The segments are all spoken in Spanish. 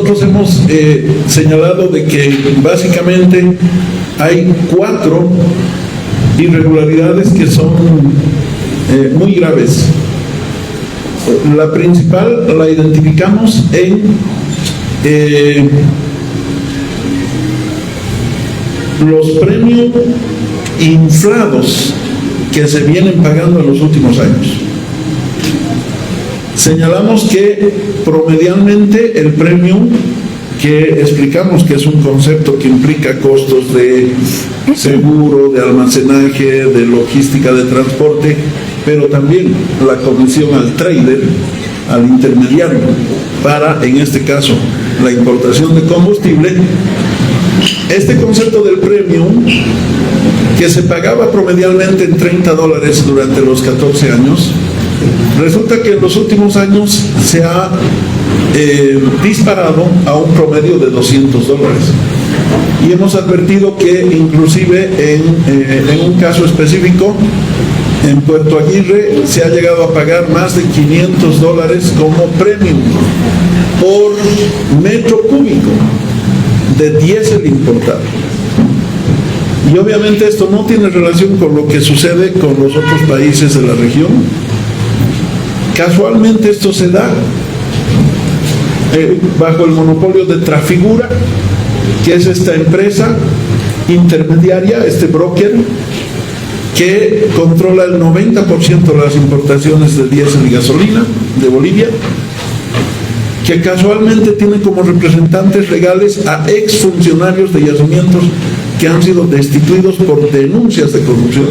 nosotros hemos señalado de que básicamente hay 4 irregularidades que son muy graves. La principal la identificamos en los premios inflados que se vienen pagando en los últimos años. Señalamos que promedialmente el premio, que explicamos que es un concepto que implica costos de seguro, de almacenaje, de logística de transporte, pero también la comisión al trader, al intermediario, para, en este caso, la importación de combustible. Este concepto del premium, que se pagaba promedialmente en $30 durante los 14 años, resulta que en los últimos años se ha disparado a un promedio de $200. Y hemos advertido que inclusive en un caso específico, en Puerto Aguirre, se ha llegado a pagar más de $500 como premium por metro cúbico de diésel importado. Y obviamente esto no tiene relación con lo que sucede con los otros países de la región. Casualmente esto se da bajo el monopolio de Trafigura, que es esta empresa intermediaria, este broker, que controla el 90% de las importaciones de diésel y gasolina de Bolivia, que casualmente tiene como representantes legales a exfuncionarios de yacimientos que han sido destituidos por denuncias de corrupción,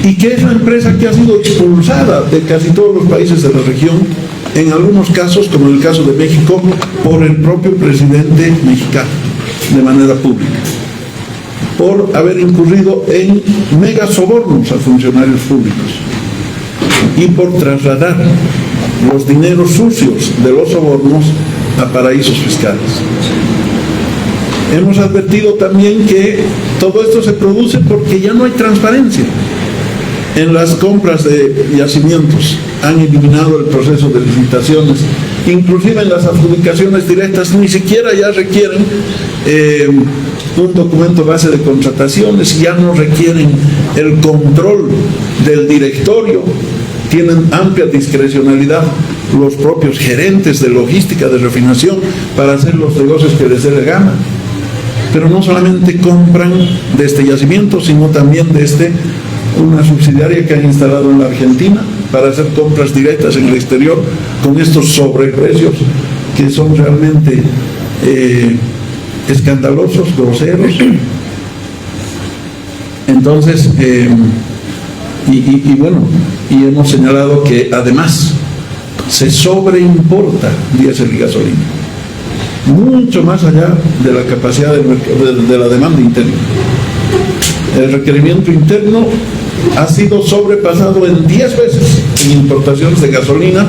y que es una empresa que ha sido expulsada de casi todos los países de la región, en algunos casos, como en el caso de México, por el propio presidente mexicano, de manera pública, por haber incurrido en mega sobornos a funcionarios públicos y por trasladar los dineros sucios de los sobornos a paraísos fiscales. Hemos advertido también que todo esto se produce porque ya no hay transparencia en las compras de yacimientos. Han eliminado el proceso de licitaciones, inclusive en las adjudicaciones directas ni siquiera ya requieren un documento base de contrataciones, ya no requieren el control del directorio, tienen amplia discrecionalidad los propios gerentes de logística, de refinación, para hacer los negocios que les dé la gana. Pero no solamente compran de este yacimiento, sino también de una subsidiaria que han instalado en la Argentina para hacer compras directas en el exterior con estos sobreprecios que son realmente escandalosos, groseros. Entonces, y hemos señalado que además se sobreimporta diésel y gasolina, mucho más allá de la capacidad de la demanda interna. El requerimiento interno ha sido sobrepasado en 10 veces en importaciones de gasolina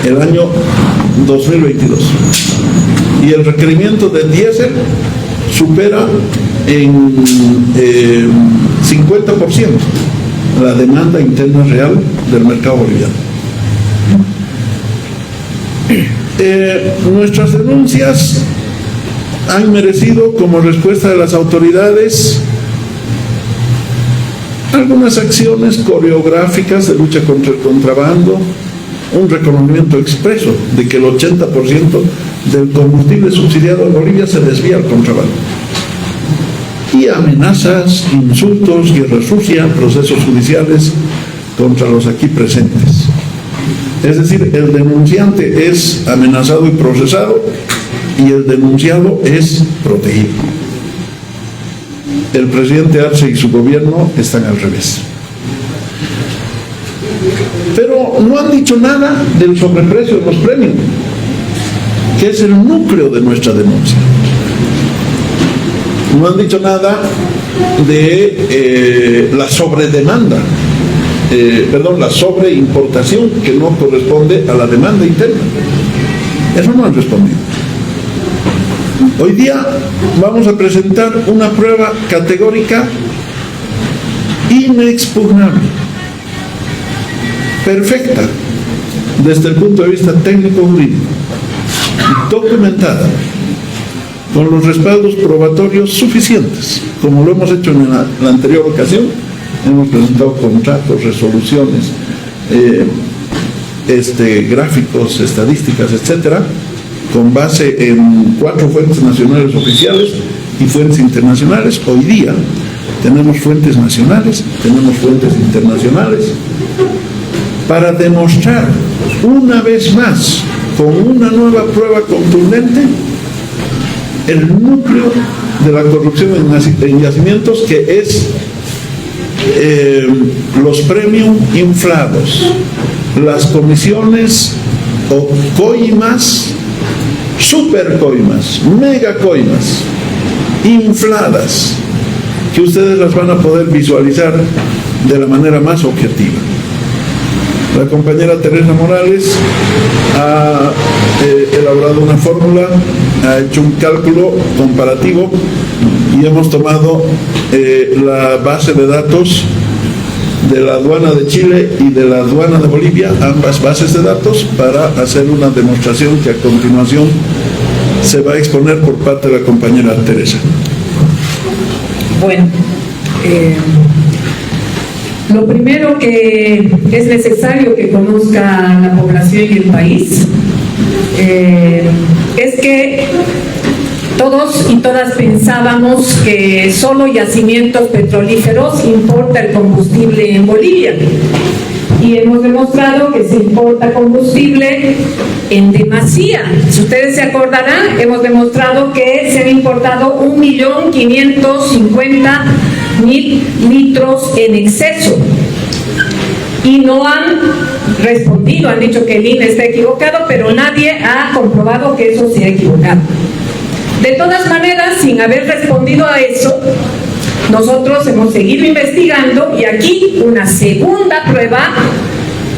el año 2022. Y el requerimiento de diésel supera en 50% la demanda interna real del mercado boliviano. Nuestras denuncias han merecido como respuesta de las autoridades algunas acciones coreográficas de lucha contra el contrabando, un reconocimiento expreso de que el 80% del combustible subsidiado en Bolivia se desvía al contrabando, y amenazas, insultos, guerra sucia, procesos judiciales contra los aquí presentes. Es decir, el denunciante es amenazado y procesado y el denunciado es protegido. El presidente Arce y su gobierno están al revés. Pero no han dicho nada del sobreprecio de los premios, que es el núcleo de nuestra denuncia. No han dicho nada de la sobredemanda, la sobreimportación que no corresponde a la demanda interna. Eso no han respondido. Hoy día vamos a presentar una prueba categórica inexpugnable, perfecta desde el punto de vista técnico-jurídico, documentada, con los respaldos probatorios suficientes, como lo hemos hecho en la anterior ocasión. Hemos presentado contratos, resoluciones, gráficos, estadísticas, etcétera, con base en 4 fuentes nacionales oficiales y fuentes internacionales. Hoy día tenemos fuentes nacionales, tenemos fuentes internacionales, para demostrar una vez más, con una nueva prueba contundente, el núcleo de la corrupción en yacimientos, que es los premium inflados, las comisiones o coimas, super coimas, mega coimas, infladas, que ustedes las van a poder visualizar de la manera más objetiva. La compañera Teresa Morales ha elaborado una fórmula, ha hecho un cálculo comparativo y hemos tomado la base de datos de la aduana de Chile y de la aduana de Bolivia, ambas bases de datos, para hacer una demostración que a continuación se va a exponer por parte de la compañera Teresa. Bueno, lo primero que es necesario que conozca la población y el país es que todos y todas pensábamos que solo yacimientos petrolíferos importa el combustible en Bolivia. Y hemos demostrado que se importa combustible en demasía. Si ustedes se acordarán, hemos demostrado que se han importado 1.550.000 litros en exceso. Y no han respondido, han dicho que el INE está equivocado, pero nadie ha comprobado que eso se ha equivocado. De todas maneras, sin haber respondido a eso, nosotros hemos seguido investigando, y aquí una segunda prueba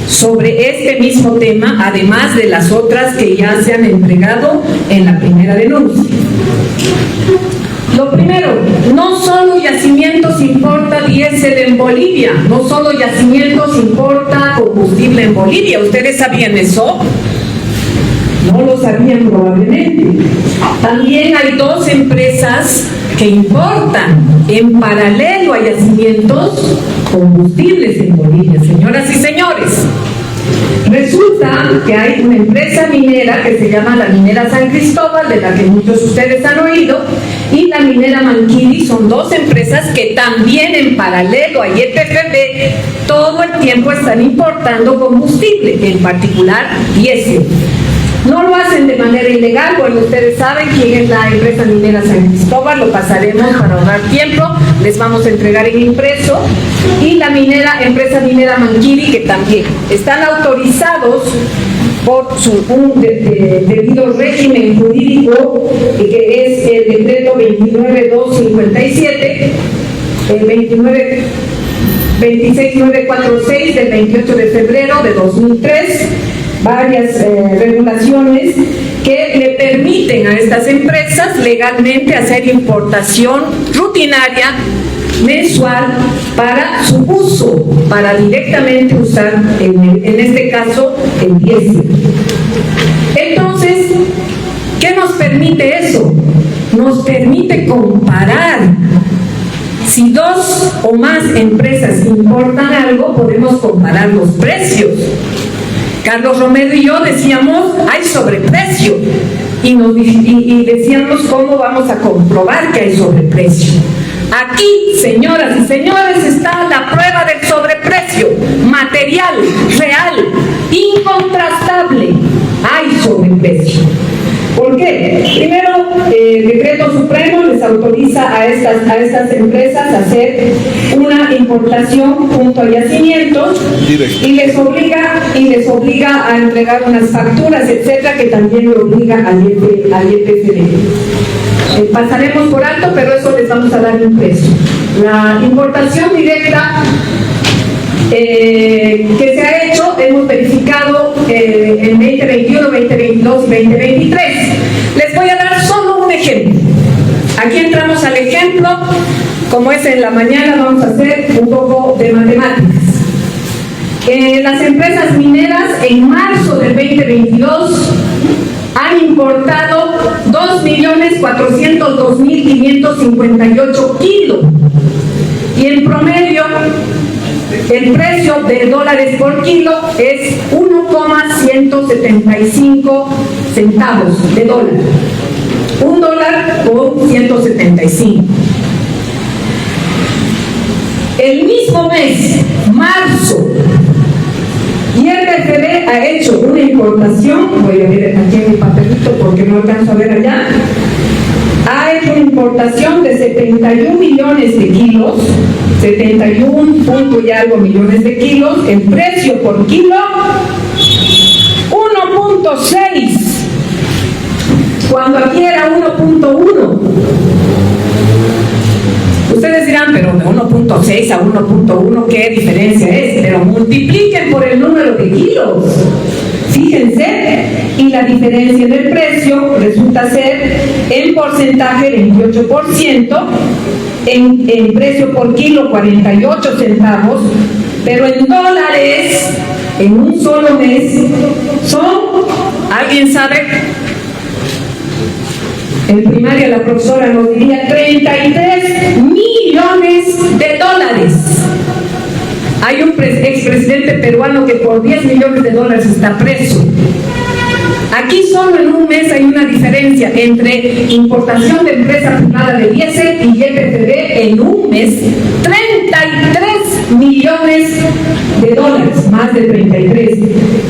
sobre este mismo tema, además de las otras que ya se han entregado en la primera denuncia. Lo primero, no solo yacimientos importa diésel en Bolivia, no solo yacimientos importa combustible en Bolivia. ¿Ustedes sabían eso? No lo sabían probablemente. También hay 2 empresas que importan en paralelo a yacimientos combustibles en Bolivia, señoras y señores. Resulta que hay una empresa minera que se llama la Minera San Cristóbal, de la que muchos de ustedes han oído, y la Minera Manquili. Son 2 empresas que también en paralelo a YPFB todo el tiempo están importando combustible, en particular diésel. No lo hacen de manera ilegal, porque ustedes saben quién es la empresa minera San Cristóbal, lo pasaremos para ahorrar tiempo, les vamos a entregar en impreso, y la empresa minera Manquili, que también están autorizados por su debido régimen jurídico, que es el decreto 29257, el 26946 del 28 de febrero de 2003, varias regulaciones que le permiten a estas empresas legalmente hacer importación rutinaria mensual para su uso, para directamente usar en este caso el diésel. Entonces, ¿qué nos permite eso? Nos permite comparar. Si 2 o más empresas importan algo, podemos comparar los precios. Carlos Romero y yo decíamos, hay sobreprecio, y decíamos cómo vamos a comprobar que hay sobreprecio. Aquí, señoras y señores, está la prueba del sobreprecio, material, real, incontrastable. Hay sobreprecio. ¿Por qué? Primero, el decreto supremo les autoriza a estas empresas a hacer una importación junto a yacimientos y les obliga a entregar unas facturas, etcétera, que también le obliga al YPFB. Pasaremos por alto, pero eso les vamos a dar impreso. La importación directa que se ha hecho, hemos verificado en 2021, 2022 y 2023. Les voy a dar solo un ejemplo. Aquí entramos al ejemplo, como es en la mañana, vamos a hacer un poco de matemáticas. Las empresas mineras en marzo del 2022 han importado 2.402.558 kilos. Y en promedio, el precio de dólares por kilo es 1,175 centavos de dólar. $1,175. El mismo mes, marzo, YPFB ha hecho una importación, voy a ver aquí en mi papelito porque no alcanzo a ver allá, ha hecho una importación de 71 millones de kilos, 71 punto y algo millones de kilos, el precio por kilo 1.6, cuando aquí era 1.1. Ustedes dirán, pero de 1.6 a 1.1, ¿qué diferencia es? Pero multipliquen por el número de kilos. Fíjense, y la diferencia en el precio resulta ser en porcentaje 28%, en precio por kilo 48 centavos, pero en dólares, en un solo mes, son, ¿alguien sabe? En primaria la profesora nos diría 33 millones de dólares. Hay un expresidente peruano que por 10 millones de dólares está preso. Aquí solo en un mes hay una diferencia entre importación de empresa privada de diésel y YPFB en un mes, 33 millones de dólares, más de 33.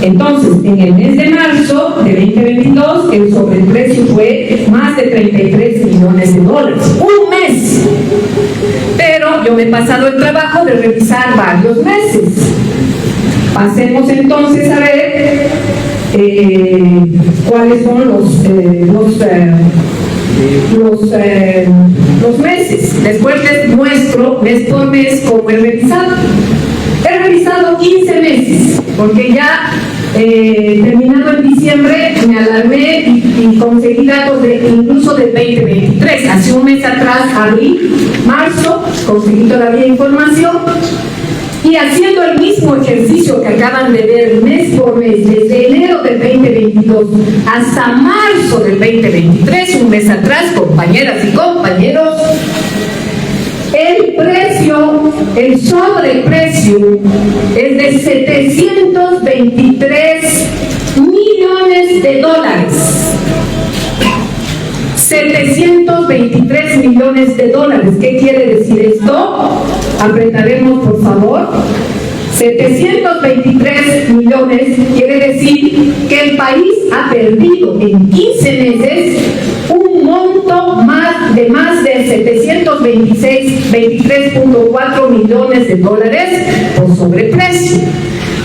Entonces, en el mes de marzo de 2022, el sobreprecio fue más de 33 millones de dólares. Un mes. Pero yo me he pasado el trabajo de revisar varios meses. Pasemos entonces a ver cuáles son los meses. Después les muestro mes por mes cómo he revisado. He revisado 15 meses, porque ya terminado en diciembre me alarmé y conseguí datos incluso del 2023. Hace un mes atrás, abril, marzo, conseguí todavía información. Y haciendo el mismo ejercicio que acaban de ver mes por mes, desde enero del 2022 hasta marzo del 2023, un mes atrás, compañeras y compañeros, el precio, el sobreprecio es de 723 millones de dólares. 723 millones de dólares. ¿Qué quiere decir esto? Apretaremos, por favor. 723 millones quiere decir que el país ha perdido en 15 meses un monto de más de 723.4 millones de dólares por sobreprecio.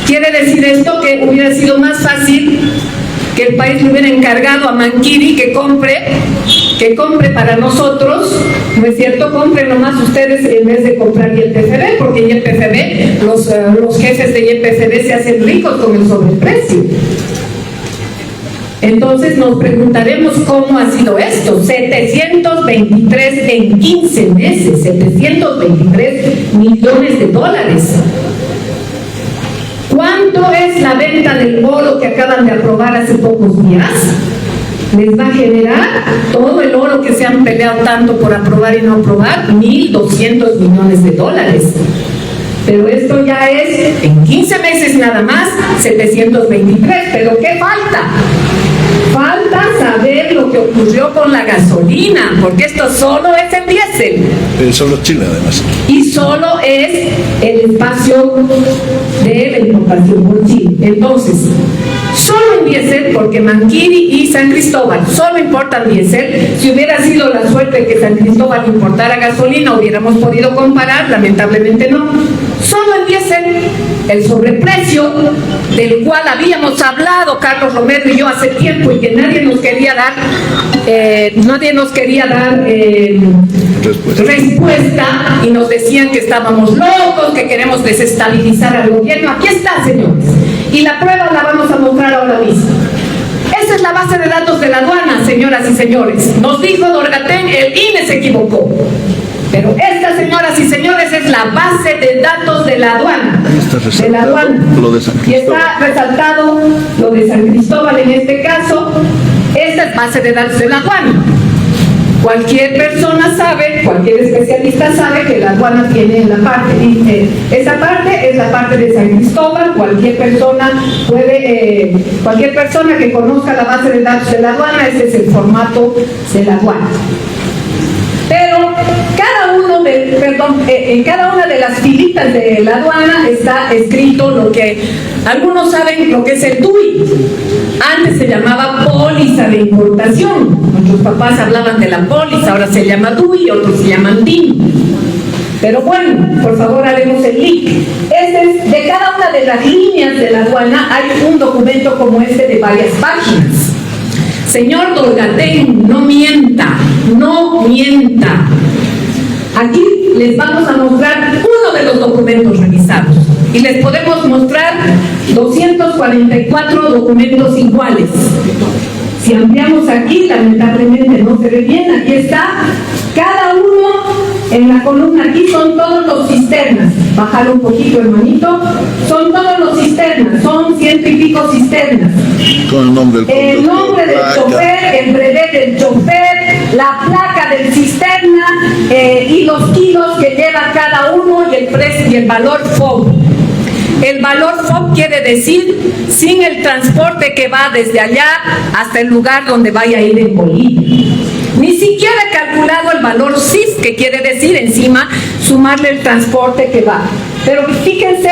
Quiere decir esto que hubiera sido más fácil que el país le hubiera encargado a Manquiri que compre para nosotros, ¿no es cierto? Compren nomás ustedes en vez de comprar YPFB, porque YPFB, los jefes de YPFB se hacen ricos con el sobreprecio. Entonces nos preguntaremos cómo ha sido esto. 723 en 15 meses, 723 millones de dólares. ¿Cuánto es la venta del oro que acaban de aprobar hace pocos días? Les va a generar todo el oro que se han peleado tanto por aprobar y no aprobar, 1.200 millones de dólares. Pero esto ya es, en 15 meses nada más, 723. ¿Pero qué falta? Falta saber lo que ocurrió con la gasolina, porque esto solo es el diésel. Solo Chile, además. Y solo es el espacio de la importación por Chile. Entonces, solo en diésel, porque Manquiri y San Cristóbal solo importan diésel. Si hubiera sido la suerte que San Cristóbal importara gasolina, hubiéramos podido comparar, lamentablemente no. Solo en diésel, el sobreprecio del cual habíamos hablado Carlos Romero y yo hace tiempo y que nadie nos quería dar respuesta, y nos decían que estábamos locos, que queremos desestabilizar al gobierno. Aquí está, señores, y la prueba la vamos a mostrar ahora mismo. Esa es la base de datos de la aduana, señoras y señores. Nos dijo Dorgatén, el INE se equivocó. Pero esta, señoras y señores, es la base de datos de la aduana. De la aduana. Lo de San Cristóbal. Y está resaltado lo de San Cristóbal en este caso. esta es base de datos de la aduana. Cualquier persona sabe, cualquier especialista sabe que la aduana tiene la parte, esa parte es la parte de San Cristóbal. Cualquier persona que conozca la base de datos de la aduana, ese es el formato de la aduana. Pero en cada una de las filitas de la aduana está escrito lo que algunos saben lo que es el DUI. Antes se llamaba póliza de importación. Nuestros papás hablaban de la póliza, ahora se llama DUI, otros se llaman DIN. Pero bueno, por favor haremos el link. De cada una de las líneas de la aduana hay un documento como este de varias páginas. Señor Dolgatén, no mienta, no mienta. Aquí les vamos a mostrar uno de los documentos revisados y les podemos mostrar 244 documentos iguales. Si ampliamos aquí, lamentablemente no se ve bien, aquí está, cada uno en la columna aquí son todos los cisternas. Bájalo un poquito, hermanito. Son todos los cisternas, son 100 y pico cisternas. Con el nombre del chofer, el brevet del chofer, la placa del cisterna y los kilos que lleva cada uno y el precio y el valor FOB. El valor FOB quiere decir sin el transporte que va desde allá hasta el lugar donde vaya a ir en Bolivia. Ni siquiera he calculado el valor CIF, que quiere decir encima sumarle el transporte que va. Pero fíjense,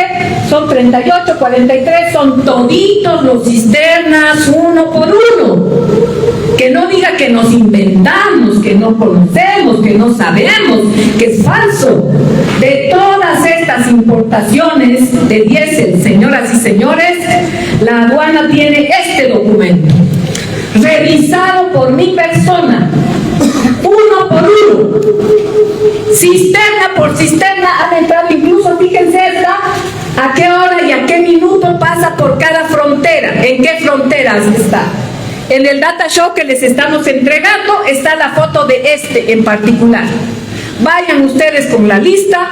son 38, 43, son toditos los cisternas, uno por uno. Que no diga que nos inventamos, que no conocemos, que no sabemos, que es falso. De todas estas importaciones de diésel, señoras y señores, la aduana tiene este documento, revisado por mi persona, uno por uno, cisterna por cisterna, han entrado incluso, fíjense esta, a qué hora y a qué minuto pasa por cada frontera, en qué fronteras está. En el data show que les estamos entregando está la foto de este en particular. Vayan ustedes con la lista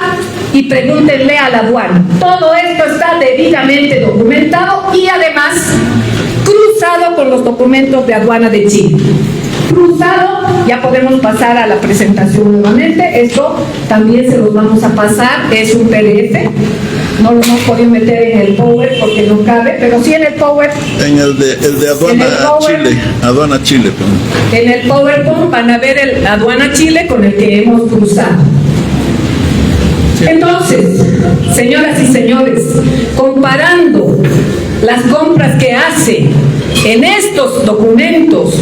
y pregúntenle a la aduana. Todo esto está debidamente documentado y además cruzado con los documentos de aduana de Chile. Cruzado, ya podemos pasar a la presentación nuevamente. Esto también se los vamos a pasar, es un PDF. No lo hemos podido meter en el Power porque no cabe, pero sí en el Power. En el de aduana Chile, aduana Chile. En el PowerPoint van a ver el aduana Chile con el que hemos cruzado. Sí. Entonces, señoras y señores, comparando las compras que hace en estos documentos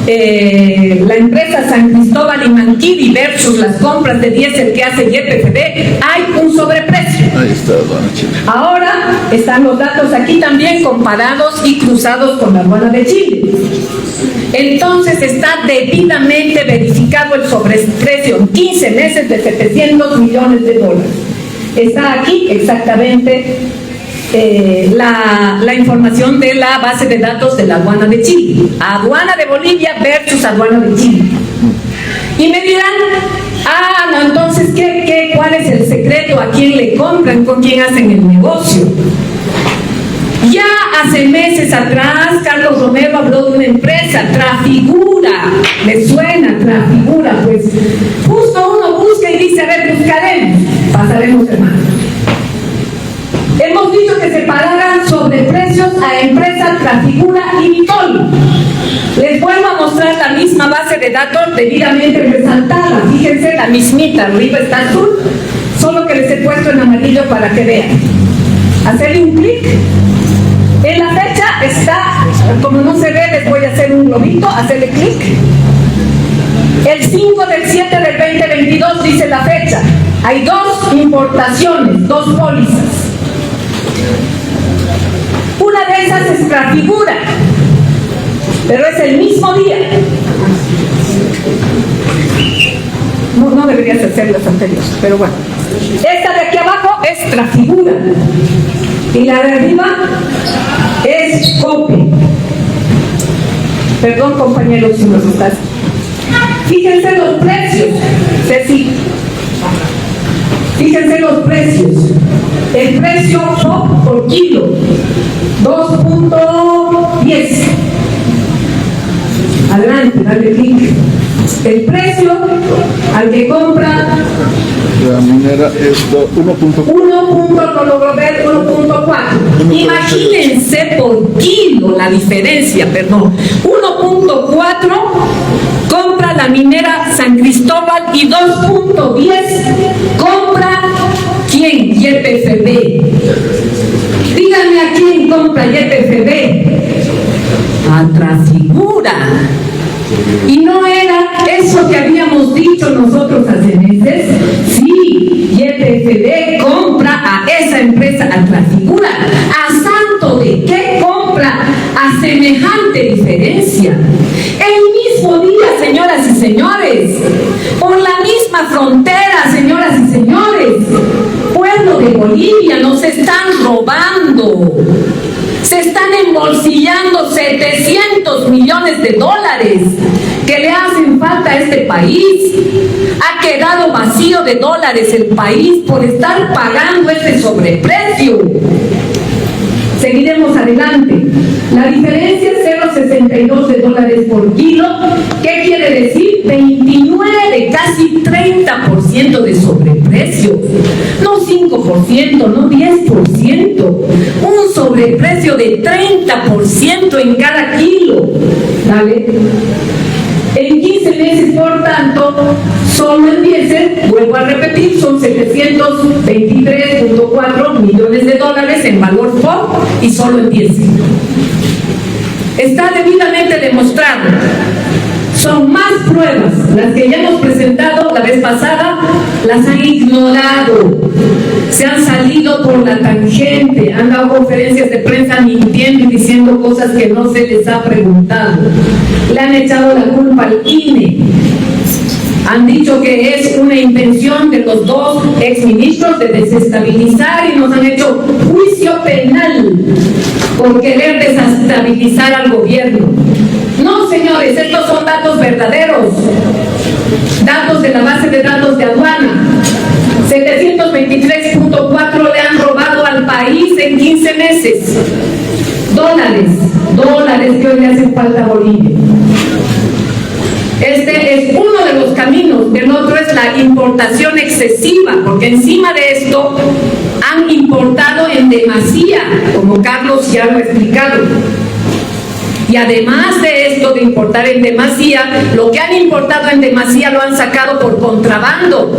la empresa San Cristóbal y Manquidi versus las compras de diésel que hace YPFB, hay un sobreprecio. Ahí está, aduana Chile. Ahora están los datos aquí también comparados y cruzados con la aduana de Chile. Entonces está debidamente verificado el sobreprecio en 15 meses de $700 millones. Está aquí exactamente la información de la base de datos de la aduana de Chile. Aduana de Bolivia versus aduana de Chile. Y me dirán, no, entonces, ¿cuál es el secreto? ¿A quién le compran? ¿Con quién hacen el negocio? Ya hace meses atrás, Carlos Romero habló de una empresa, Trafigura. ¿Le suena Trafigura? Pues justo uno busca y dice, a ver, buscaremos. Pasaremos, hermanos. Hemos dicho que se pagaran sobreprecios a empresas Trafigura y Vitol. Les vuelvo a mostrar la misma base de datos debidamente resaltada. Fíjense, la mismita, arriba está azul, solo que les he puesto en amarillo para que vean. Hacerle un clic. En la fecha está, como no se ve, les voy a hacer un globito, hacerle clic. El 5 del 7 del 2022 dice la fecha. Hay dos importaciones, dos pólizas. Una de esas es Trafigura, pero es el mismo día. No deberías hacer las anteriores, pero bueno. Esta de aquí abajo es Trafigura y la de arriba es Cope. Perdón, compañeros, si nos estás. Fíjense los precios, Ceci. Fíjense los precios. El precio FOB por kilo, 2.10. Adelante, dale clic. El precio al que compra La minera es 1.4. Imagínense por kilo la diferencia, 1.4 compra la minera San Cristóbal y 2.10 compra ¿quién? YPFB. Díganme a quién compra YPFB. A Trafigura. Y no era eso que habíamos dicho nosotros hace meses. Sí, YPFB compra a esa empresa, a Trafigura. ¿A santo de qué compra a semejante diferencia? El mismo día, señoras y señores, por la misma frontera, señoras y señores, pueblo de Bolivia, nos están robando. Se están embolsillando 700 millones de dólares que le hacen falta a este país. Ha quedado vacío de dólares el país por estar pagando ese sobreprecio. Seguiremos adelante. La diferencia es 0,62 de dólares por kilo. ¿Qué quiere decir? 29, casi 30% de sobreprecio. No 5%, no 10%. Un sobreprecio de 30% en cada kilo. ¿Vale? En 15 meses, por tanto, solo en diésel, vuelvo a repetir, son 723.4 millones de dólares en valor FOB y solo en diésel. Está debidamente demostrado. Son más pruebas las que ya hemos presentado la vez pasada, las han ignorado, se han salido por la tangente, han dado conferencias de prensa mintiendo y diciendo cosas que no se les ha preguntado. Le han echado la culpa al INE. Han dicho que es una intención de los dos exministros de desestabilizar y nos han hecho juicio penal por querer desestabilizar al gobierno. No, señores, estos son datos verdaderos, datos de la base de datos de aduana. 723.4 le han robado al país en 15 meses. Dólares que hoy le hacen falta a Bolivia. Este es uno de los caminos. El otro es la importación excesiva, porque encima de esto han importado en demasía, como Carlos ya lo ha explicado. Y además de esto de importar en demasía, lo que han importado en demasía lo han sacado por contrabando.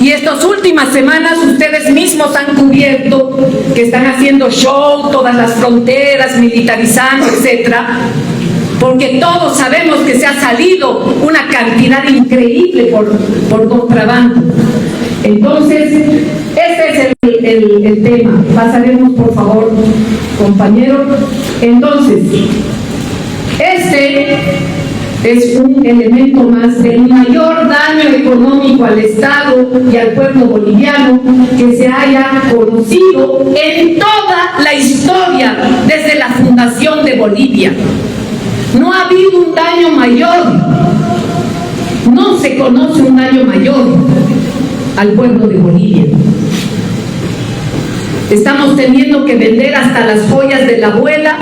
Y estas últimas semanas ustedes mismos han cubierto que están haciendo show, todas las fronteras, militarizando, etcétera, porque todos sabemos que se ha salido una cantidad increíble por contrabando. Entonces, este es el tema. Pasaremos, por favor, compañero. Entonces, este es un elemento más del mayor daño económico al Estado y al pueblo boliviano que se haya conocido en toda la historia desde la fundación de Bolivia. No ha habido un daño mayor, no se conoce un daño mayor al pueblo de Bolivia. Estamos teniendo que vender hasta las joyas de la abuela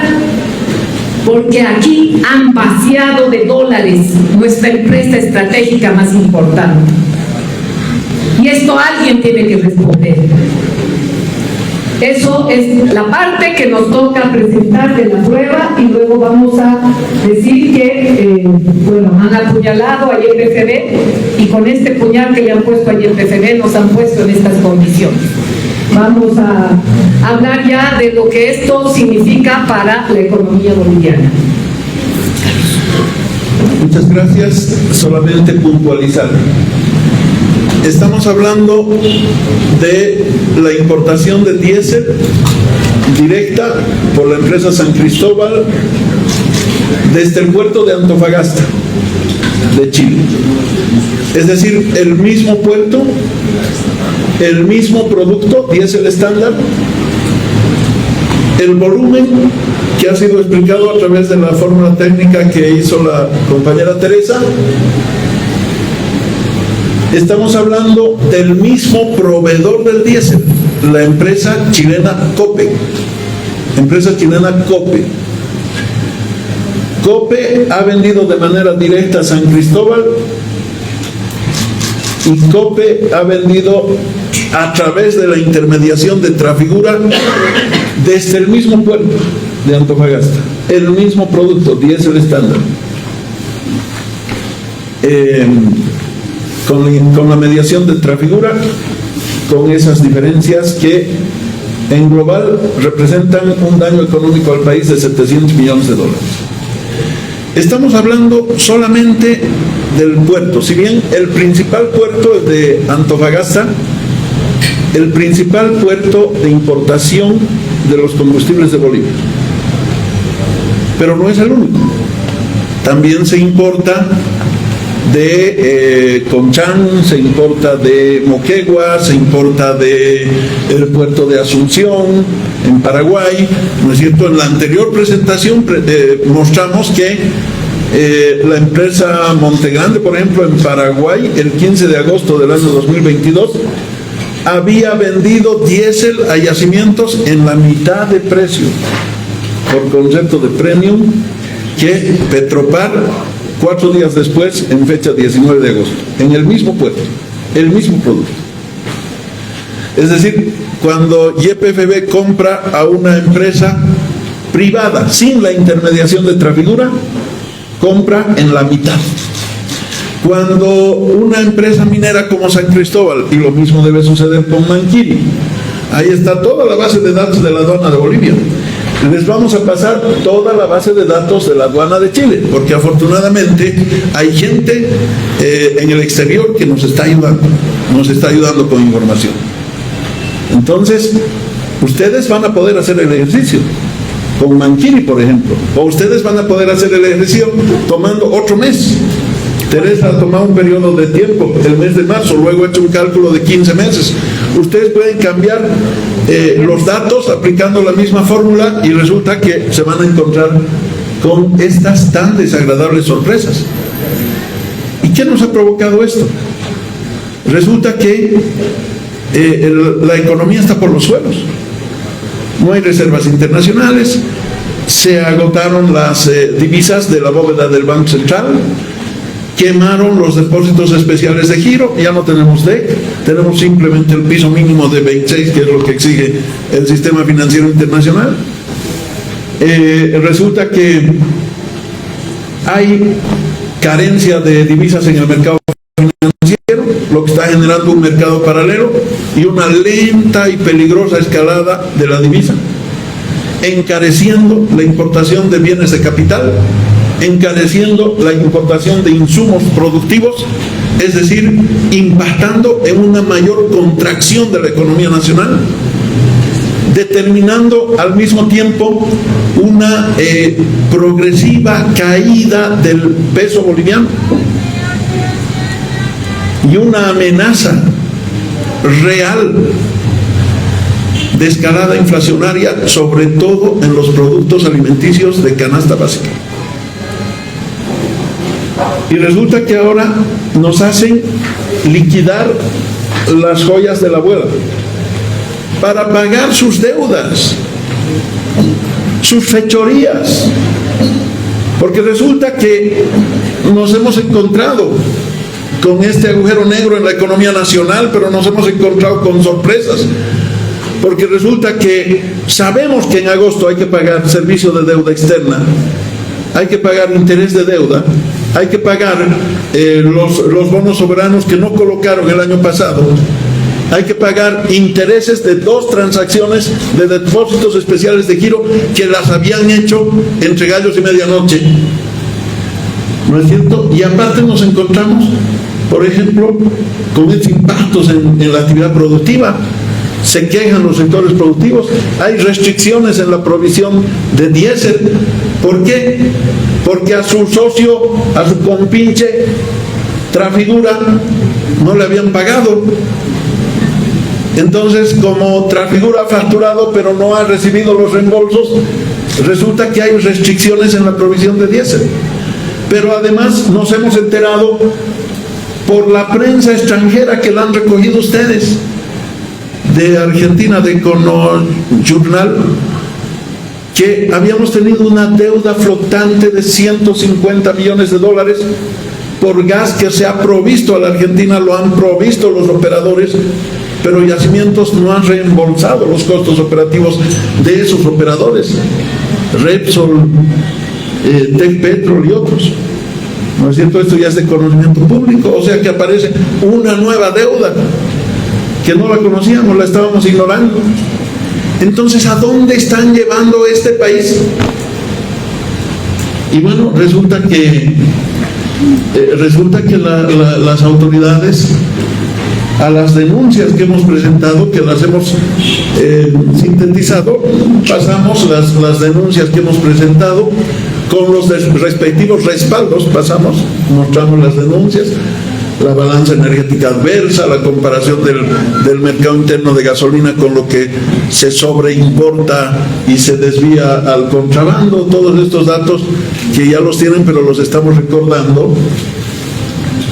porque aquí han vaciado de dólares nuestra empresa estratégica más importante. Y esto alguien tiene que responder. Eso es la parte que nos toca presentar de la prueba y luego vamos a decir que, han apuñalado a YPFB y con este puñal que le han puesto a YPFB nos han puesto en estas condiciones. Vamos a hablar ya de lo que esto significa para la economía boliviana. Muchas gracias. Solamente puntualizar. Estamos hablando de la importación de diésel directa por la empresa San Cristóbal desde el puerto de Antofagasta, de Chile. Es decir, el mismo puerto, el mismo producto, diésel estándar, el volumen que ha sido explicado a través de la fórmula técnica que hizo la compañera Teresa. Estamos hablando del mismo proveedor del diésel, la empresa chilena COPE. COPE ha vendido de manera directa a San Cristóbal y COPE ha vendido a través de la intermediación de Trafigura desde el mismo puerto de Antofagasta, el mismo producto, diésel estándar, con la mediación de Trafigura, con esas diferencias que en global representan un daño económico al país de $700 millones. Estamos hablando solamente del puerto. Si bien el principal puerto es de Antofagasta, el principal puerto de importación de los combustibles de Bolivia, pero no es el único. También se importa de Conchán, se importa de Moquegua, se importa de el puerto de Asunción en Paraguay, ¿no es cierto? En la anterior presentación mostramos que la empresa Montegrande, por ejemplo, en Paraguay, el 15 de agosto del año 2022, había vendido diésel a yacimientos en la mitad de precio, por concepto de premium, que Petropar 4 días después, en fecha 19 de agosto, en el mismo puerto, el mismo producto. Es decir, cuando YPFB compra a una empresa privada, sin la intermediación de Trafigura, compra en la mitad. Cuando una empresa minera como San Cristóbal, y lo mismo debe suceder con Manquiri, ahí está toda la base de datos de la aduana de Bolivia. Les vamos a pasar toda la base de datos de la aduana de Chile, porque afortunadamente hay gente en el exterior que nos está ayudando con información. Entonces, ustedes van a poder hacer el ejercicio con Manquiri, por ejemplo, o ustedes van a poder hacer el ejercicio tomando otro mes. Teresa ha tomado un periodo de tiempo, el mes de marzo, luego ha hecho un cálculo de 15 meses. Ustedes pueden cambiar los datos aplicando la misma fórmula y resulta que se van a encontrar con estas tan desagradables sorpresas. ¿Y qué nos ha provocado esto? Resulta que la economía está por los suelos. No hay reservas internacionales, se agotaron las divisas de la bóveda del Banco Central, quemaron los depósitos especiales de giro, ya no tenemos DEC, tenemos simplemente el piso mínimo de 26, que es lo que exige el sistema financiero internacional. Resulta que hay carencia de divisas en el mercado financiero, lo que está generando un mercado paralelo y una lenta y peligrosa escalada de la divisa, encareciendo la importación de bienes de capital, encareciendo la importación de insumos productivos, es decir, impactando en una mayor contracción de la economía nacional, determinando al mismo tiempo una progresiva caída del peso boliviano y una amenaza real de escalada inflacionaria, sobre todo en los productos alimenticios de canasta básica. Y resulta que ahora nos hacen liquidar las joyas de la abuela para pagar sus deudas, sus fechorías, porque resulta que nos hemos encontrado con este agujero negro en la economía nacional, pero nos hemos encontrado con sorpresas, porque resulta que sabemos que en agosto hay que pagar servicio de deuda externa, hay que pagar interés de deuda, hay que pagar los bonos soberanos que no colocaron el año pasado, hay que pagar intereses de 2 transacciones de depósitos especiales de giro que las habían hecho entre gallos y medianoche, ¿no es cierto? Y aparte nos encontramos, por ejemplo, con estos impactos en la actividad productiva. Se quejan los sectores productivos, hay restricciones en la provisión de diésel. ¿Por qué? Porque a su socio, a su compinche Trafigura, no le habían pagado. Entonces, como Trafigura ha facturado pero no ha recibido los reembolsos, resulta que hay restricciones en la provisión de diésel. Pero además nos hemos enterado por la prensa extranjera que la han recogido ustedes, de Argentina, de Econojournal, que habíamos tenido una deuda flotante de 150 millones de dólares por gas que se ha provisto a la Argentina, lo han provisto los operadores, pero Yacimientos no han reembolsado los costos operativos de esos operadores, Repsol, Tecpetrol y otros. ¿No es cierto? Esto ya es de conocimiento público, o sea que aparece una nueva deuda que no la conocíamos, la estábamos ignorando. Entonces, ¿a dónde están llevando este país? Y bueno, resulta que las autoridades, a las denuncias que hemos presentado, que las hemos sintetizado, pasamos las denuncias que hemos presentado con los respectivos respaldos, mostramos las denuncias, la balanza energética adversa, la comparación del mercado interno de gasolina con lo que se sobreimporta y se desvía al contrabando, todos estos datos que ya los tienen, pero los estamos recordando.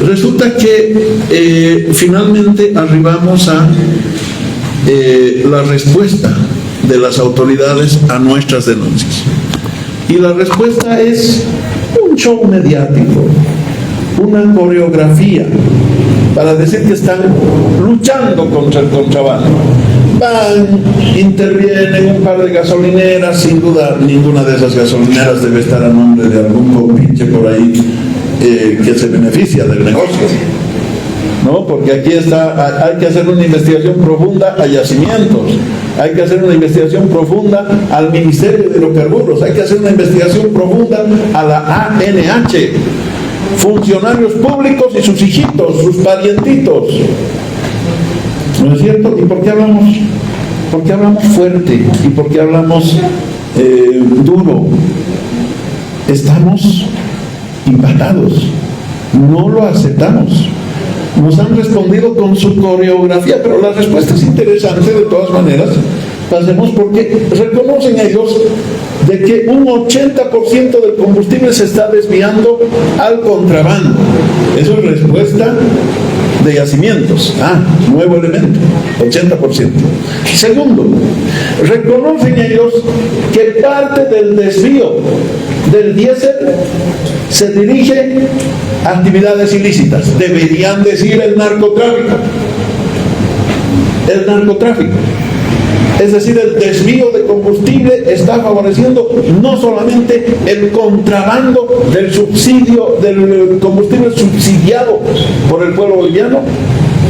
Resulta que finalmente arribamos a la respuesta de las autoridades a nuestras denuncias. Y la respuesta es un show mediático, una coreografía para decir que están luchando contra el contrabando. Intervienen un par de gasolineras, sin duda ninguna de esas gasolineras debe estar a nombre de algún compinche por ahí que se beneficia del negocio, ¿no? Porque aquí hay que hacer una investigación profunda a Yacimientos, hay que hacer una investigación profunda al Ministerio de Hidrocarburos, hay que hacer una investigación profunda a la ANH, funcionarios públicos y sus hijitos, sus parientitos. ¿No es cierto? ¿Y por qué hablamos? ¿Por qué hablamos fuerte? ¿Y por qué hablamos duro? Estamos impactados, no lo aceptamos. Nos han respondido con su coreografía, pero la respuesta es interesante de todas maneras. Pasemos, porque reconocen ellos de que un 80% del combustible se está desviando al contrabando. Eso es respuesta de Yacimientos. Nuevo elemento, 80%. Segundo, reconocen ellos que parte del desvío del diésel se dirige a actividades ilícitas. Deberían decir el narcotráfico. El narcotráfico. Es decir, el desvío de combustible está favoreciendo no solamente el contrabando del subsidio, del combustible subsidiado por el pueblo boliviano,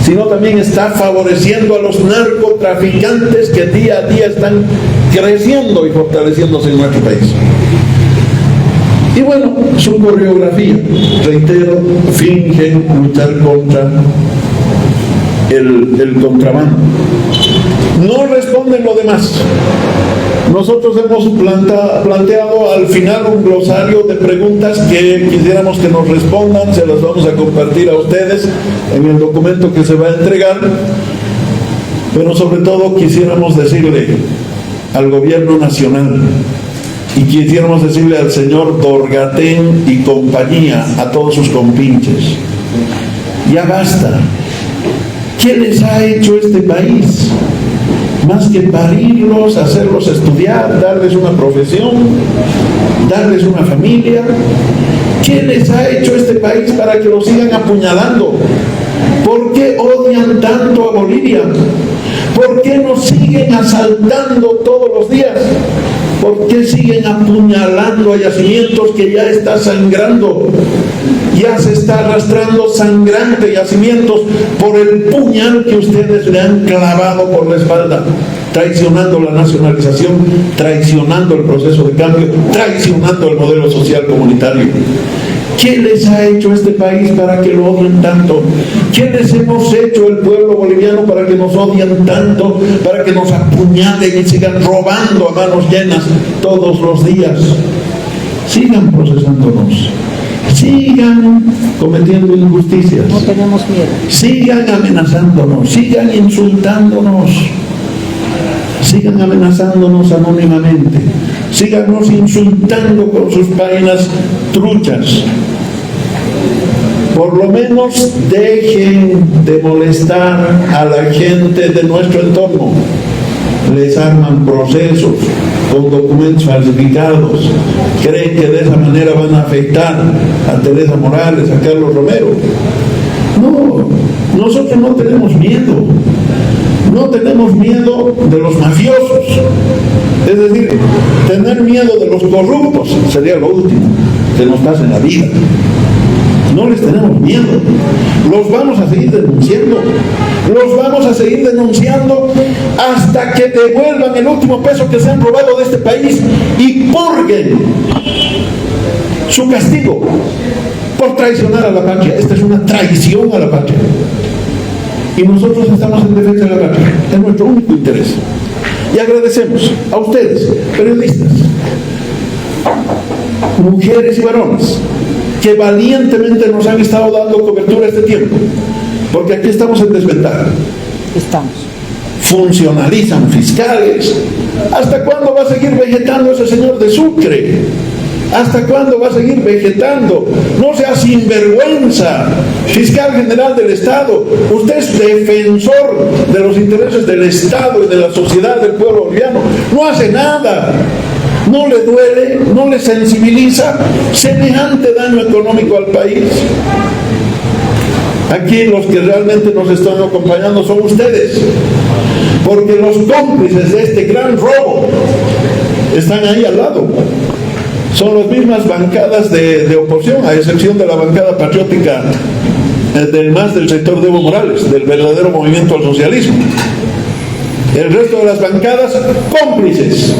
sino también está favoreciendo a los narcotraficantes que día a día están creciendo y fortaleciéndose en nuestro país. Y bueno, su coreografía, reitero, fingen luchar contra el contrabando. No responden lo demás. Nosotros hemos planteado al final un glosario de preguntas que quisiéramos que nos respondan, se las vamos a compartir a ustedes en el documento que se va a entregar, pero sobre todo quisiéramos decirle al gobierno nacional y quisiéramos decirle al señor Dorgatén y compañía, a todos sus compinches, ya basta. ¿Qué les ha hecho este país? Más que parirlos, hacerlos estudiar, darles una profesión, darles una familia. ¿Qué les ha hecho este país para que los sigan apuñalando? ¿Por qué odian tanto a Bolivia? ¿Por qué nos siguen asaltando todos los días? ¿Por qué siguen apuñalando a Yacimientos que ya está sangrando? Ya se está arrastrando sangrante Yacimientos por el puñal que ustedes le han clavado por la espalda, traicionando la nacionalización, traicionando el proceso de cambio, traicionando el modelo social comunitario. ¿Qué les ha hecho este país para que lo odien tanto? ¿Qué les hemos hecho el pueblo boliviano para que nos odien tanto? Para que nos apuñalen y sigan robando a manos llenas todos los días. Sigan procesándonos. Sigan cometiendo injusticias. No tenemos miedo. Sigan amenazándonos. Sigan insultándonos. Sigan amenazándonos anónimamente. Síganos insultando con sus páginas truchas. Por lo menos dejen de molestar a la gente de nuestro entorno. les arman procesos con documentos falsificados, creen que de esa manera van a afectar a Teresa Morales, a Carlos Romero. No, nosotros no tenemos miedo. No tenemos miedo de los mafiosos. Es decir, tener miedo de los corruptos sería lo último que nos pasa en la vida. No les tenemos miedo. Los vamos a seguir denunciando. Los vamos a seguir denunciando hasta que devuelvan el último peso que se han robado de este país y purguen su castigo por traicionar a la patria. Esta es una traición a la patria. Y nosotros estamos en defensa de la patria. Es nuestro único interés. Y agradecemos a ustedes, periodistas, mujeres y varones, que valientemente nos han estado dando cobertura este tiempo, porque aquí estamos en desventaja. Estamos. Funcionalizan fiscales. ¿Hasta cuándo va a seguir vegetando ese señor de Sucre? ¿Hasta cuándo va a seguir vegetando? No sea sinvergüenza, fiscal general del Estado. Usted es defensor de los intereses del Estado y de la sociedad del pueblo boliviano. No hace nada. No le duele, no le sensibiliza semejante daño económico al país. Aquí los que realmente nos están acompañando son ustedes, porque los cómplices de este gran robo están ahí al lado. Son las mismas bancadas de oposición, a excepción de la bancada patriótica del sector de Evo Morales, del verdadero movimiento al socialismo. El resto de las bancadas, cómplices,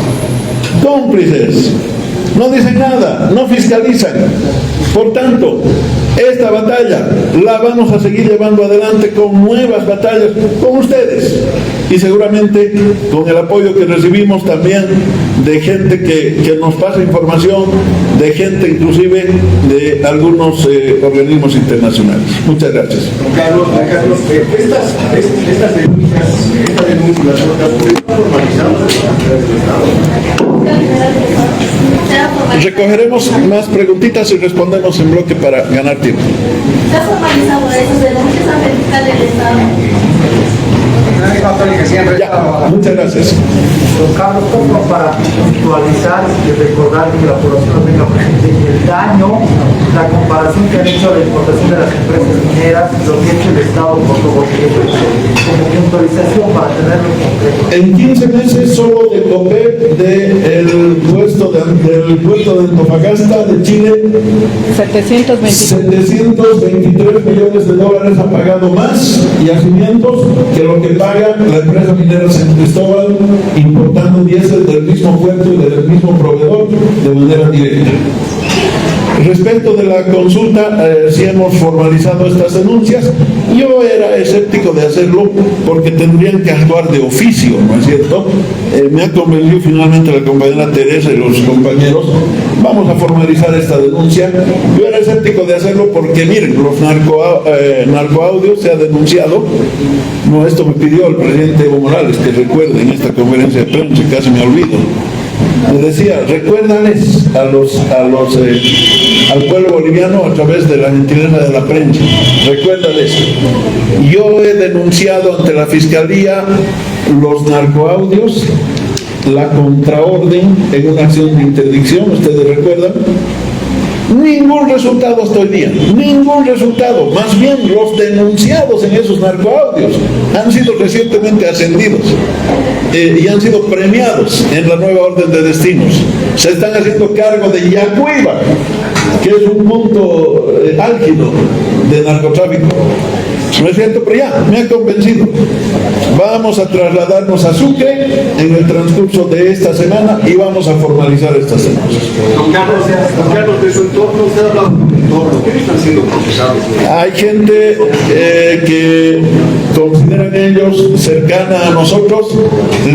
no dicen nada, no fiscalizan. Por tanto, esta batalla la vamos a seguir llevando adelante con nuevas batallas con ustedes y seguramente con el apoyo que recibimos también de gente que nos pasa información, de gente inclusive de algunos organismos internacionales. Muchas gracias. Carlos, estas denuncias, ¿están formalizadas del Estado? Recogeremos más preguntitas y respondemos en bloque para ganar tiempo. ¿Se ha formalizado esas denuncias ante el fiscal del Estado? Ya, muchas gracias. Don Carlos, como para actualizar y recordar que la población lo tenga presente el daño, la comparación que han hecho de la importación de las empresas mineras, lo que ha hecho el Estado por todo como puntualización para tenerlo en concreto. En 15 meses solo de COPEP del puerto de Antofagasta de Chile, 723 millones de dólares ha pagado más yacimientos que lo que paga la empresa minera San Cristóbal importando diésel del mismo puerto y del mismo proveedor de manera directa. Respecto de la consulta, sí hemos formalizado estas denuncias. Yo era escéptico de hacerlo porque tendrían que actuar de oficio, ¿no es cierto? Me ha convencido finalmente la compañera Teresa y los compañeros. Vamos a formalizar esta denuncia. Yo era escéptico de hacerlo porque, miren, los narcoaudios se ha denunciado. No, esto me pidió el presidente Evo Morales, que recuerde en esta conferencia de prensa, casi me olvido. Me decía, recuérdales al pueblo boliviano a través de la gentileza de la prensa, recuérdales. Yo he denunciado ante la Fiscalía los narcoaudios, la contraorden en una acción de interdicción, ustedes recuerdan. Ningún resultado hasta hoy día, ningún resultado. Más bien los denunciados en esos narcoaudios han sido recientemente ascendidos y han sido premiados en la nueva orden de destinos. Se están haciendo cargo de Yacuiba, que es un punto álgido de narcotráfico. No es cierto, pero ya me ha convencido. Vamos a trasladarnos a Sucre en el transcurso de esta semana y vamos a formalizar estas denuncias. Don Carlos, de su entorno, usted ha hablado de su entorno, ¿qué están siendo procesados? Hay gente que consideran ellos cercana a nosotros,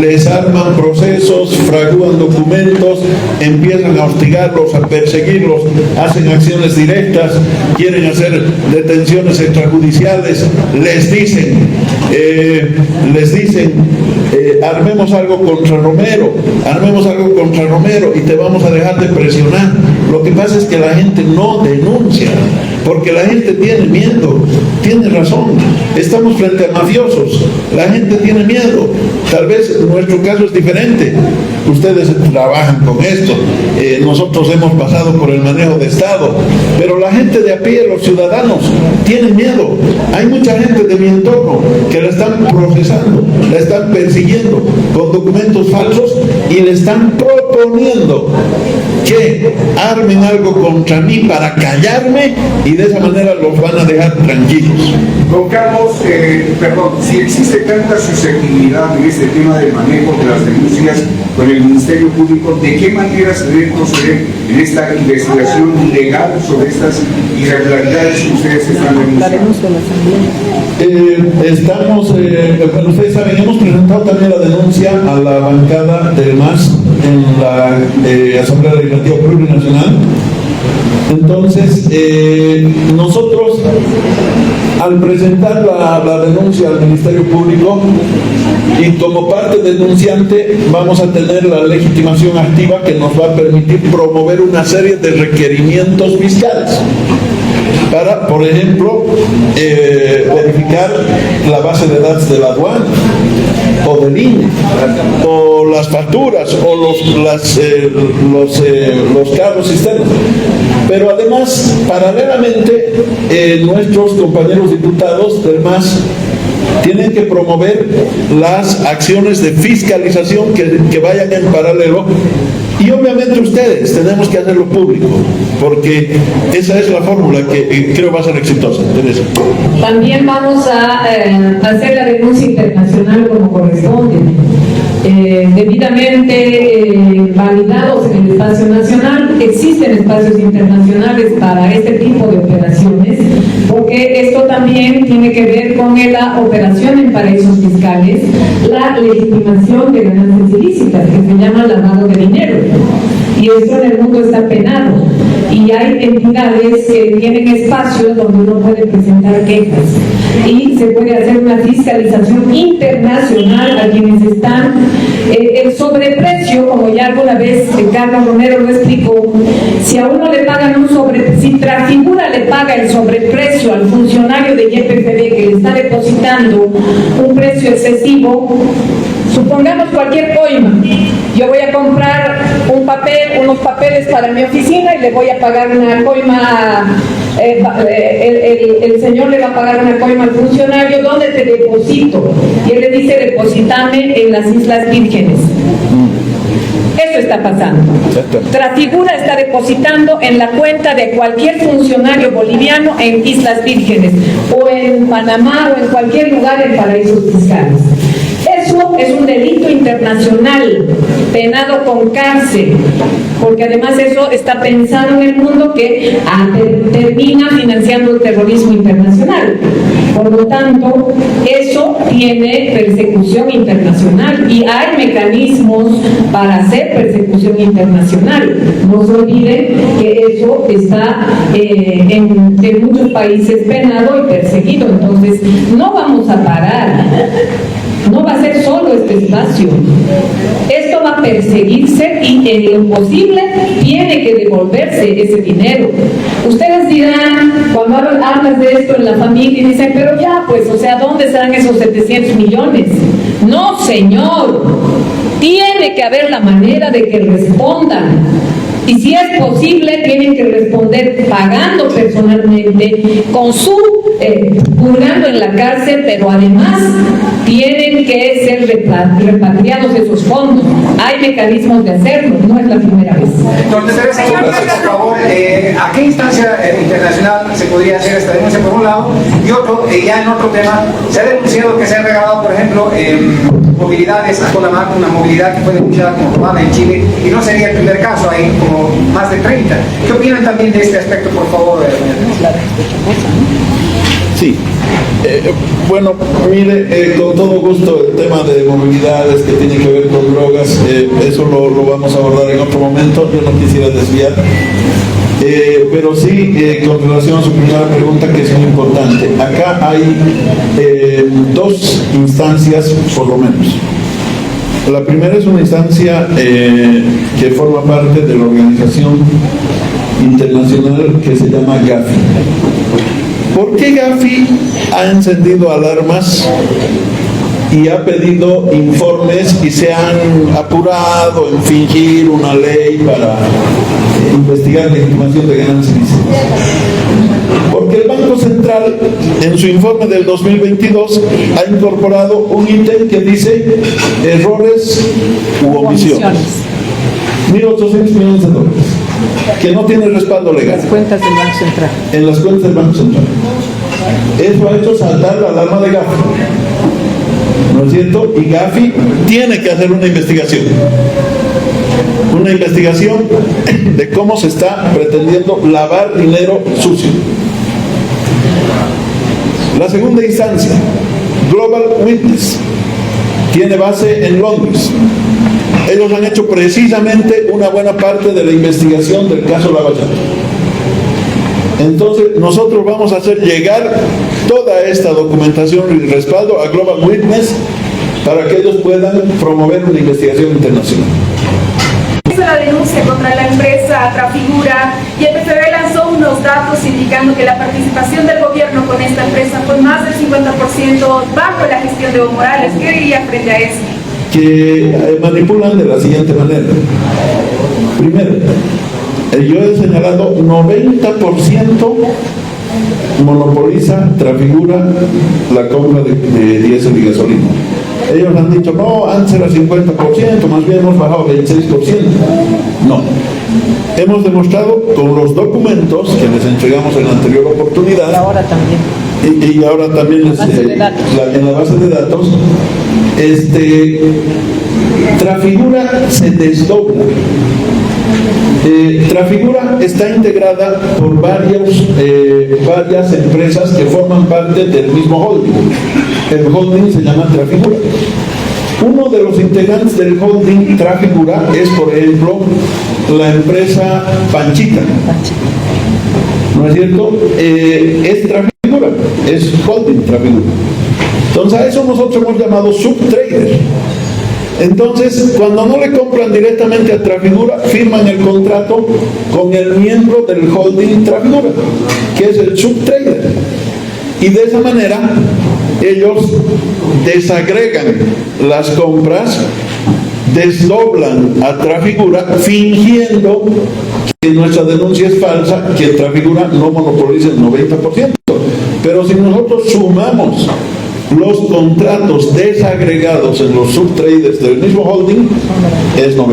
les arman procesos, fragúan documentos, empiezan a hostigarlos, a perseguirlos, hacen acciones directas, quieren hacer detenciones extrajudiciales, les dicen armemos algo contra Romero y te vamos a dejar de presionar. Lo que pasa es que la gente no denuncia, porque la gente tiene miedo, tiene razón. Estamos frente a mafiosos, la gente tiene miedo. Tal vez nuestro caso es diferente. Ustedes trabajan con esto, nosotros hemos pasado por el manejo de Estado, pero la gente de a pie, los ciudadanos, tienen miedo. Hay mucha gente de mi entorno que la están procesando, la están persiguiendo con documentos falsos y le están proponiendo que armen algo contra mí para callarme y de esa manera los van a dejar tranquilos. Don Carlos, si existe tanta susceptibilidad en este tema del manejo de las denuncias con el Ministerio Público, ¿de qué manera se debe proceder en esta investigación legal sobre estas irregularidades que ustedes están denunciando? Bueno, ustedes saben, hemos presentado también la denuncia a la bancada del MAS en la Asamblea Legislativa Plurinacional. Entonces, nosotros, al presentar la denuncia al Ministerio Público y como parte denunciante, vamos a tener la legitimación activa que nos va a permitir promover una serie de requerimientos fiscales para, por ejemplo, verificar la base de datos de la aduana o del INE, o las facturas, o los cargos cisternas. Pero además, paralelamente, nuestros compañeros diputados del MAS tienen que promover las acciones de fiscalización que vayan en paralelo. Y obviamente ustedes tenemos que hacerlo público, porque esa es la fórmula que creo va a ser exitosa. Teresa. También vamos a hacer la denuncia internacional como corresponde, debidamente validados en el espacio nacional. Existen espacios internacionales para este tipo de operaciones, porque esto también tiene que ver con la operación en paraísos fiscales, la legitimación de ganancias ilícitas, que se llama lavado de dinero. Y esto en el mundo está penado. Y hay entidades que tienen espacios donde uno puede presentar quejas. Y se puede hacer una fiscalización internacional a quienes están. El sobreprecio, como ya alguna vez Carlos Romero lo explicó, si a uno le pagan si Trafigura le paga el sobreprecio al funcionario de YPFB que le está depositando un precio excesivo, supongamos cualquier coima, yo voy a comprar unos papeles para mi oficina y le voy a pagar una coima, el señor le va a pagar una coima al funcionario, ¿dónde te deposito? Y él le dice, depositame en las Islas Vírgenes. Eso está pasando. Trafigura está depositando en la cuenta de cualquier funcionario boliviano en Islas Vírgenes, o en Panamá, o en cualquier lugar en paraísos fiscales. Eso es un delito internacional, penado con cárcel, porque además eso está pensado en el mundo que termina financiando el terrorismo internacional. Por lo tanto, eso tiene persecución internacional y hay mecanismos para hacer persecución internacional. No se olviden que eso está en muchos países penado y perseguido. Entonces, no vamos a parar. No va a ser solo este espacio. Esto va a perseguirse y en lo posible tiene que devolverse ese dinero. Ustedes dirán, cuando hablas de esto en la familia, y dicen, pero ya, pues, o sea, ¿dónde están esos 700 millones? No, señor. Tiene que haber la manera de que respondan. Y si es posible, tienen que responder pagando personalmente, purgando en la cárcel, pero además tienen que ser repatriados esos fondos. Hay mecanismos de hacerlo, no es la primera vez. Entonces, por favor, ¿a qué instancia internacional se podría hacer esta denuncia por un lado? Y otro, ya en otro tema, se ha denunciado que se ha regalado, por ejemplo, movilidades a Colamac, una movilidad que fue denunciada como robada en Chile, y no sería el primer caso, hay como más de 30. ¿Qué opinan también de este aspecto, por favor? Sí. Bueno, mire, con todo gusto el tema de movilidades que tiene que ver con drogas, eso lo vamos a abordar en otro momento, yo no quisiera desviar. Pero sí, con relación a su primera pregunta, que es muy importante, acá hay dos instancias por lo menos. La primera es una instancia que forma parte de la organización internacional que se llama Gafi. ¿Por qué Gafi ha encendido alarmas y ha pedido informes y se han apurado en fingir una ley para investigar legitimación de ganancias ilícitas? Porque el Banco Central, en su informe del 2022, ha incorporado un ítem que dice errores u omisiones. 1.800 millones de dólares, que no tiene respaldo legal. Las cuentas del Banco Central. En las cuentas del Banco Central. Eso ha hecho saltar la alarma de Gafi, ¿no es cierto? Y Gafi tiene que hacer una investigación de cómo se está pretendiendo lavar dinero sucio. La segunda instancia, Global Witness, tiene base en Londres. Ellos han hecho precisamente una buena parte de la investigación del caso Lava Jato. Entonces nosotros vamos a hacer llegar toda esta documentación y respaldo a Global Witness para que ellos puedan promover una investigación internacional. La denuncia contra la empresa Trafigura y el PCB lanzó unos datos indicando que la participación del gobierno con esta empresa fue más del 50% bajo la gestión de Evo Morales. ¿Qué diría frente a eso? Que manipulan de la siguiente manera. Primero, yo he señalado 90% monopoliza Trafigura la compra de diésel y gasolina. Ellos han dicho, no, antes era 50%, más bien hemos bajado 26%. No. Hemos demostrado con los documentos que les entregamos en la anterior oportunidad. Y ahora también. Y ahora también les, en la base de datos, Trafigura se desdobla. Trafigura está integrada por varias empresas que forman parte del mismo holding. El holding se llama Trafigura. Uno de los integrantes del holding Trafigura es, por ejemplo, la empresa Panchita. ¿No es cierto? Es Trafigura, es holding Trafigura. Entonces a eso nosotros hemos llamado subtrader. Entonces, cuando no le compran directamente a Trafigura, firman el contrato con el miembro del holding Trafigura, que es el subtrader. Y de esa manera, ellos desagregan las compras, desdoblan a Trafigura, fingiendo que nuestra denuncia es falsa, que Trafigura no monopoliza el 90%. Pero si nosotros sumamos los contratos desagregados en los subtraders del mismo holding, es 90%.